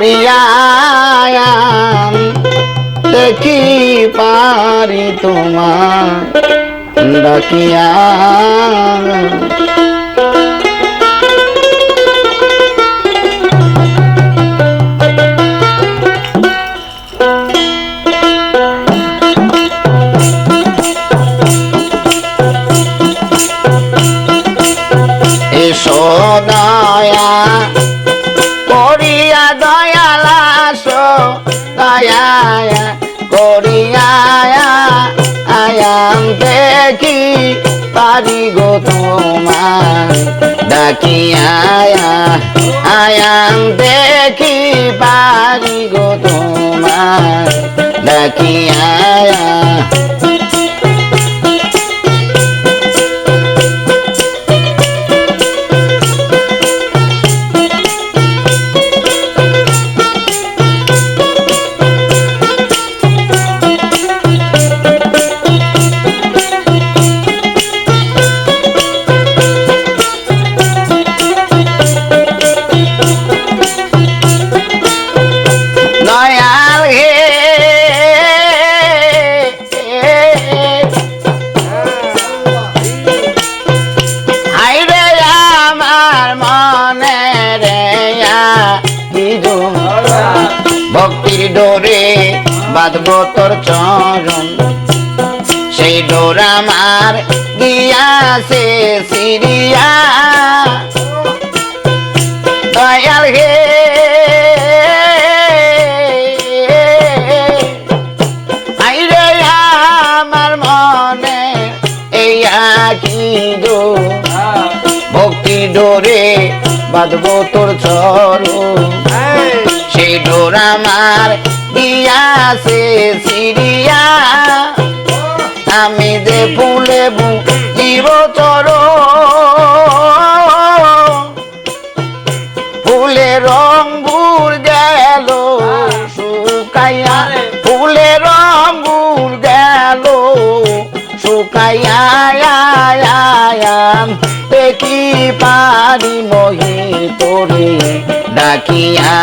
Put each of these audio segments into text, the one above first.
করিয়া দেখি পারি তোমার ডাকিয়া এসো দয়া করিয়া দয়াল আসো দয়া করিয়া আয়াম দেখি পারি গো তোমার ডাকিয়া আয়াম দেখি পারি গো তোমার ডাকিয়া ভক্তির ডোরে বাঁধব তোর চরণ সেই ডোর আমার গিয়াছে সিরিয়া দয়াল হে আইরে আমার মনে এই কি গো ভক্তি ডোরে বাঁধব তোর চরণ সেই ডোর আমার দিয়াছে সিরিয়া আমি যে ফুলে বুঝিব চর ফুলে রঙ্গুর গেল শুকাইয়া ফুলে রঙ্গুর গেল শুকাইয়া দেখি পারি মহি তোরে ডাকিয়া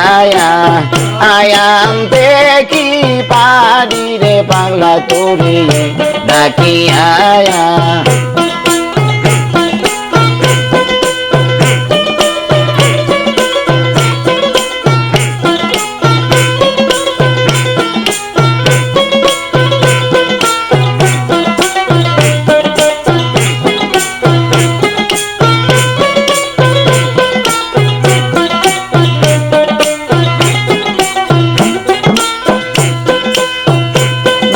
আয়াম দেখি পারি রে পাগলা তোরে ডাকিয়া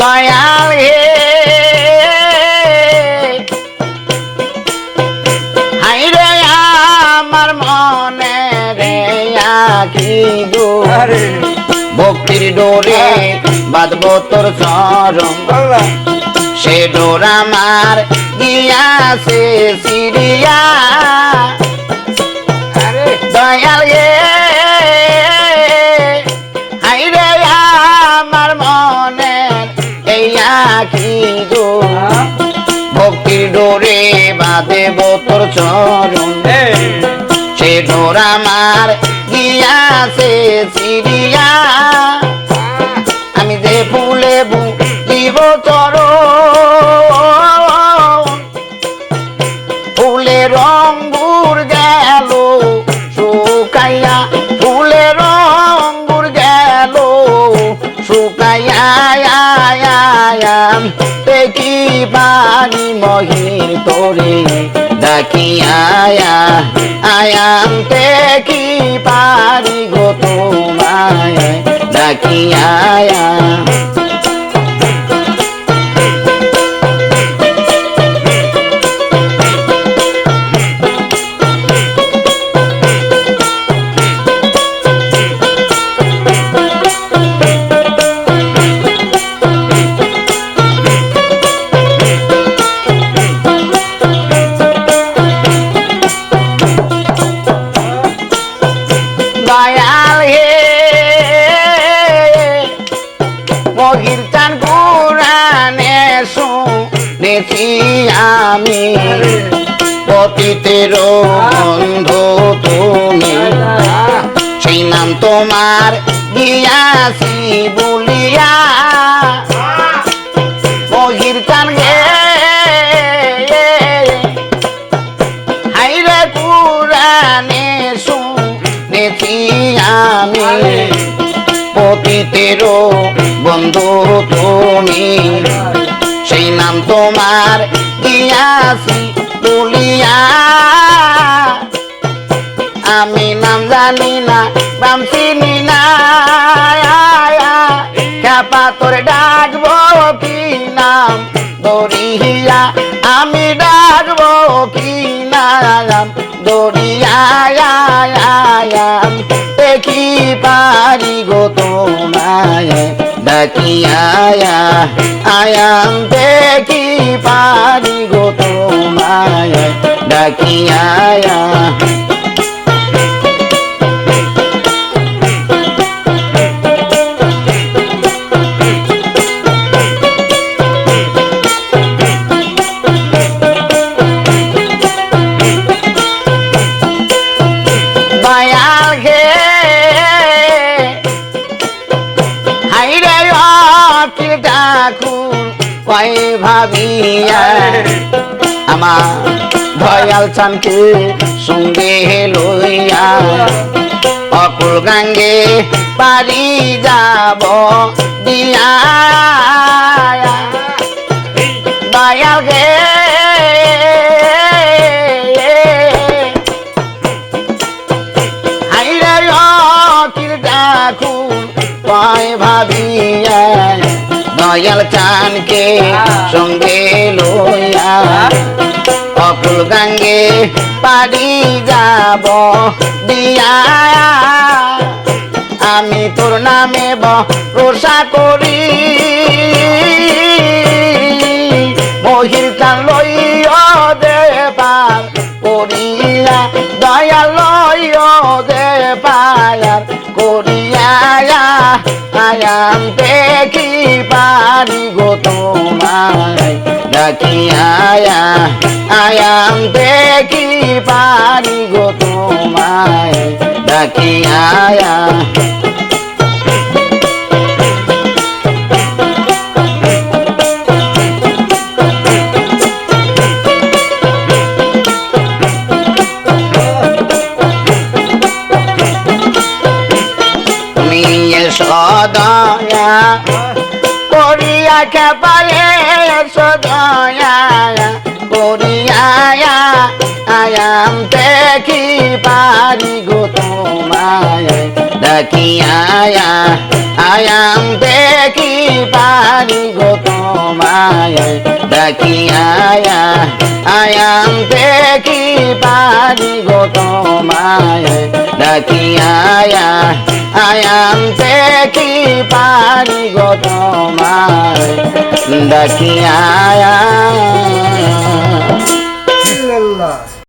দয়াল হে হাইরে আমার মনে রে আকি গো ভক্তির ডোরে বাঁধব তোর চরণ সে ডোর আমার গিয়াছে সিরিয়া দয়াল হে হাইরে আমার মনে কি গো ভক্তির ডোরে বাঁধব তোর চরণ সে ডোর আমার গিয়াছে সিরিয়া আমি যে ফুলে বুঝিব চরণ ফুলে রঙ্গুর গেল শুকাইয়া ফুলে রঙ্গুর গেল শুকাইয়া দেখি পারি মহির তোরে ডাকিয়া আয়াম দেখি পারি গো তোমায় ডাকিয়া দয়াল হে মহির চান কুরানে শুনেছি আমি পতিতের বন্ধু তুমি সেই নাম তোমার দিয়াছি বলিয়া মহির চান গে হাইরে কুরানে শুনেছি আমি পতিতেরও বন্ধু তুমি সেই নাম তোমার দিয়াছি বলিয়া আমি নাম জানি না নাম চিনি না খ্যাপা তোর ডাকবো কি নাম দরিয়া আমি ডাকবো কি নাম দরিয়া দেখি পারি গো তোমায় ডাকিয়া আয়াম দেখি পারি গো তোমায় ডাকিয়া ভাবিয়া আমার দয়াল চানকে সঙ্গে লইয়া অকুল গাঙ্গে পারি যাব দিয়া দয়াল গে হাইরে অকিল ডাকুন কয় ভাবিয়া দয়াল চানকে সঙ্গে লইয়া অকুল গাঙ্গে পারি যাব দিয়া আমি তোর নামে ভরসা করি মহির চান লইও দে পার করিয়া দয়াল লইও দে পার করিয়া আয়াম দেখি পারি গো তোমায় ডাকিয়া আয়াম দেখি পারি গো তোমায় ডাকিয়া সদয়া করিয়া খেপালে সদয়া করিয়া আয়াম দেখি পারি গো তোমায় ডাকিয়া আয়াম দেখি পারি গো তোমায় ডাকিয়া আয়াম দেখি পারি গো তোমায় ডাকিয়া আয়াম দেখি পারি গো তোমায় ডাকিয়া